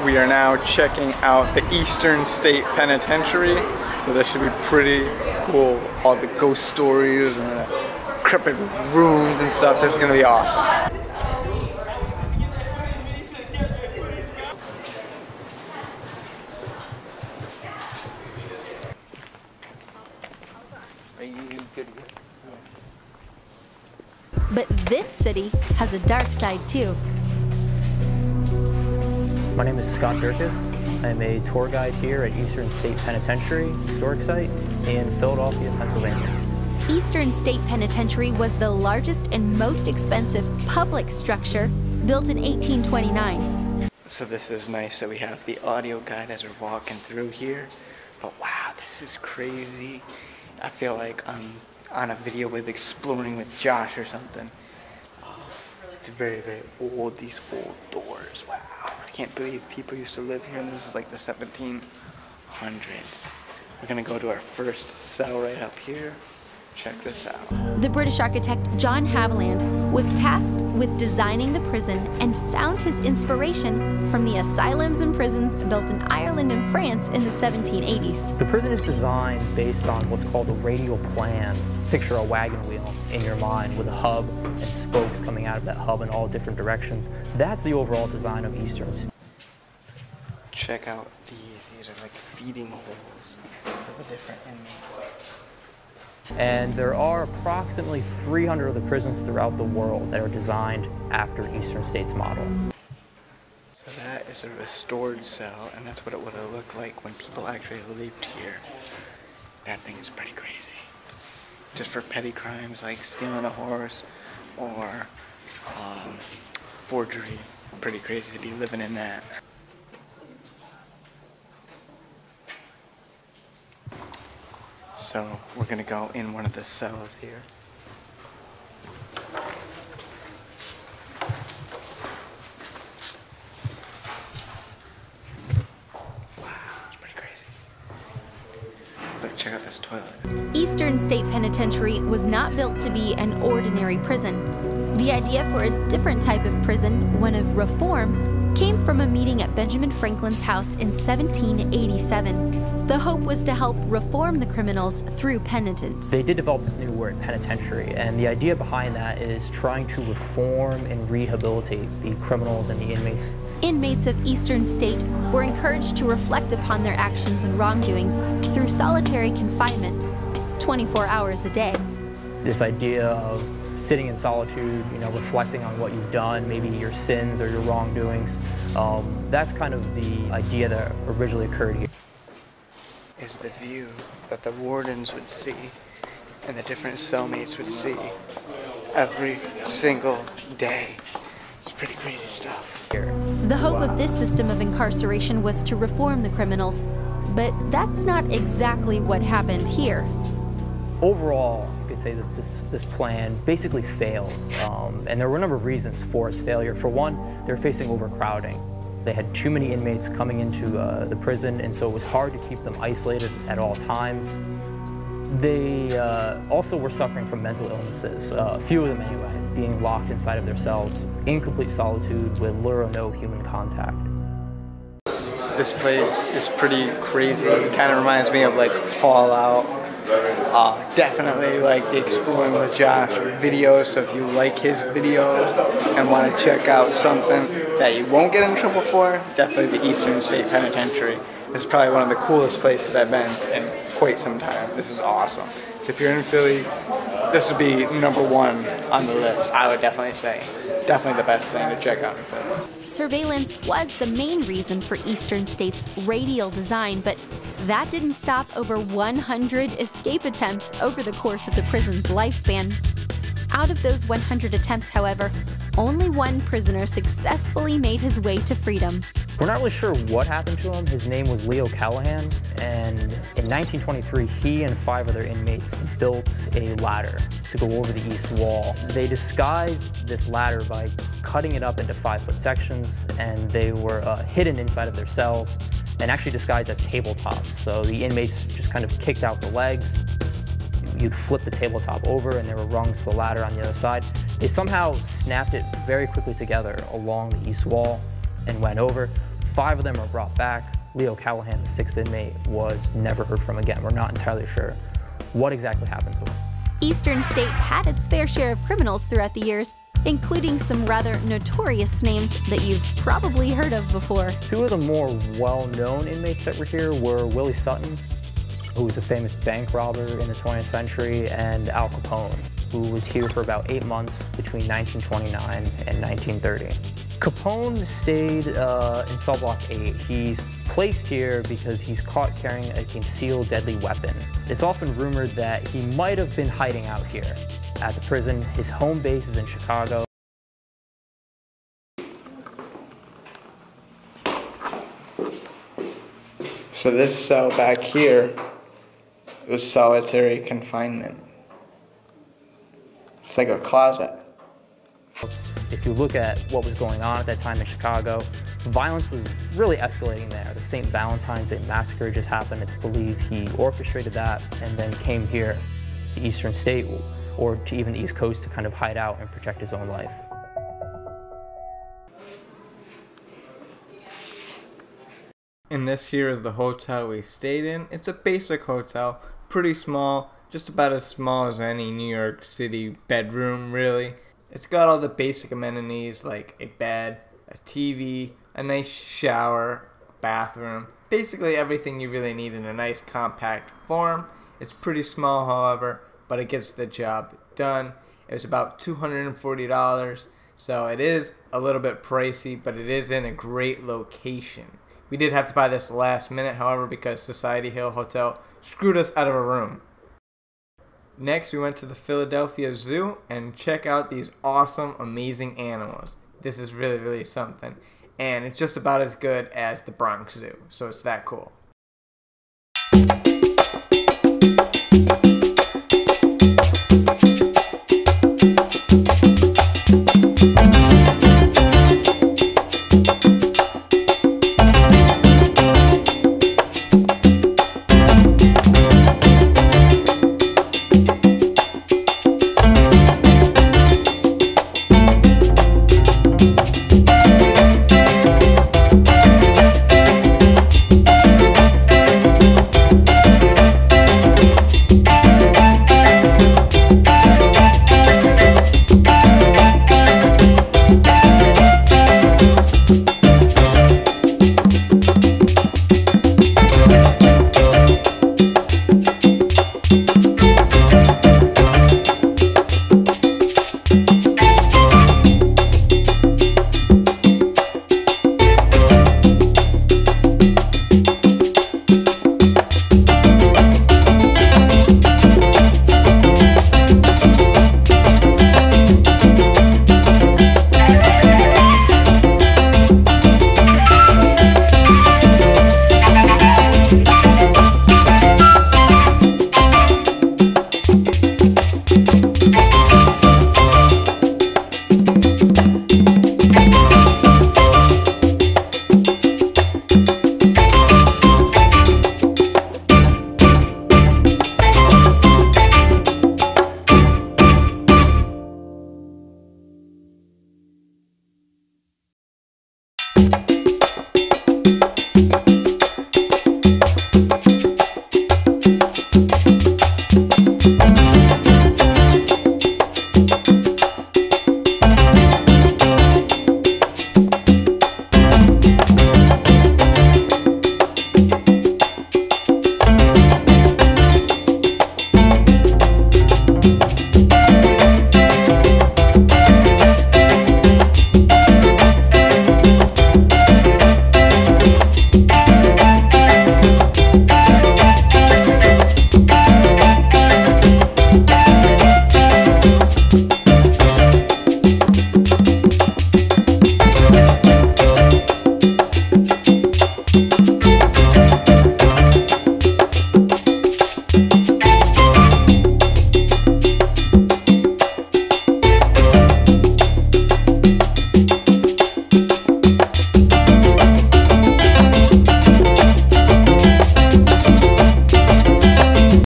We are now checking out the Eastern State Penitentiary. So this should be pretty cool. All the ghost stories and the decrepit rooms and stuff. This is gonna be awesome. But this city has a dark side too. My name is Scott Durkis. I'm a tour guide here at Eastern State Penitentiary Historic Site in Philadelphia, Pennsylvania. Eastern State Penitentiary was the largest and most expensive public structure built in 1829. So this is nice that we have the audio guide as we're walking through here. But wow, this is crazy. I feel like I'm on a video with Exploring with Josh or something. It's very, very old, these old doors. Wow, I can't believe people used to live here, and this is like the 1700s. We're gonna go to our first cell right up here. Check this out. The British architect John Haviland was tasked with designing the prison and found his inspiration from the asylums and prisons built in Ireland and France in the 1780s. The prison is designed based on what's called a radial plan. Picture a wagon wheel in your mind with a hub and spokes coming out of that hub in all different directions. That's the overall design of Eastern State. Check out these. These are like feeding holes for the different inmates. And there are approximately 300 of the prisons throughout the world that are designed after Eastern State's model. So that is a restored cell, and that's what it would have looked like when people actually lived here. That thing is pretty crazy. Just for petty crimes like stealing a horse or forgery. Pretty crazy to be living in that. So we're gonna go in one of the cells here. Wow, it's pretty crazy. Look, check out this toilet. Eastern State Penitentiary was not built to be an ordinary prison. The idea for a different type of prison, one of reform, came from a meeting at Benjamin Franklin's house in 1787. The hope was to help reform the criminals through penitence. They did develop this new word, penitentiary, and the idea behind that is trying to reform and rehabilitate the criminals and the inmates. Inmates of Eastern State were encouraged to reflect upon their actions and wrongdoings through solitary confinement, 24 hours a day. This idea of sitting in solitude, reflecting on what you've done, maybe your sins or your wrongdoings, that's kind of the idea that originally occurred here. Is the view that the wardens would see and the different cellmates would see every single day. It's pretty crazy stuff. The hope of this system of incarceration was to reform the criminals, but that's not exactly what happened here. Overall, you could say that this plan basically failed, and there were a number of reasons for its failure. For one, they were facing overcrowding. They had too many inmates coming into the prison, and so it was hard to keep them isolated at all times. They also were suffering from mental illnesses, a few of them anyway, being locked inside of their cells in complete solitude with little or no human contact. This place is pretty crazy. It kind of reminds me of like Fallout. Definitely like the Exploring with Josh videos, so if you like his videos and want to check out something that you won't get in trouble for, definitely the Eastern State Penitentiary. This is probably one of the coolest places I've been in quite some time. This is awesome. So if you're in Philly, this would be #1 on the list, I would definitely say. Definitely the best thing to check out in Philly. Surveillance was the main reason for Eastern State's radial design, but that didn't stop over 100 escape attempts over the course of the prison's lifespan. Out of those 100 attempts, however, only one prisoner successfully made his way to freedom. We're not really sure what happened to him. His name was Leo Callahan, and in 1923, he and 5 other inmates built a ladder to go over the east wall. They disguised this ladder by cutting it up into 5-foot sections, and they were hidden inside of their cells and actually disguised as tabletops. So the inmates just kind of kicked out the legs. You'd flip the tabletop over, and there were rungs for the ladder on the other side. They somehow snapped it very quickly together along the east wall and went over, 5 of them were brought back. Leo Callahan, the 6th inmate, was never heard from again. We're not entirely sure what exactly happened to him. Eastern State had its fair share of criminals throughout the years, including some rather notorious names that you've probably heard of before. 2 of the more well-known inmates that were here were Willie Sutton, who was a famous bank robber in the 20th century, and Al Capone, who was here for about 8 months between 1929 and 1930. Capone stayed in cell block 8. He's placed here because he's caught carrying a concealed deadly weapon. It's often rumored that he might have been hiding out here at the prison. His home base is in Chicago. So this cell back here was solitary confinement. It's like a closet. If you look at what was going on at that time in Chicago, violence was really escalating there. The St. Valentine's Day Massacre just happened. It's believed he orchestrated that and then came here to Eastern State or to even the East Coast to kind of hide out and protect his own life. And this here is the hotel we stayed in. It's a basic hotel, pretty small, just about as small as any New York City bedroom, really. It's got all the basic amenities like a bed, a TV, a nice shower, bathroom, basically everything you really need in a nice compact form. It's pretty small, however, but it gets the job done. It was about $240, so it is a little bit pricey, but it is in a great location. We did have to buy this last minute, however, because Society Hill Hotel screwed us out of a room. Next, we went to the Philadelphia Zoo and check out these awesome, amazing animals. This is really, really something. And it's just about as good as the Bronx Zoo, so it's that cool.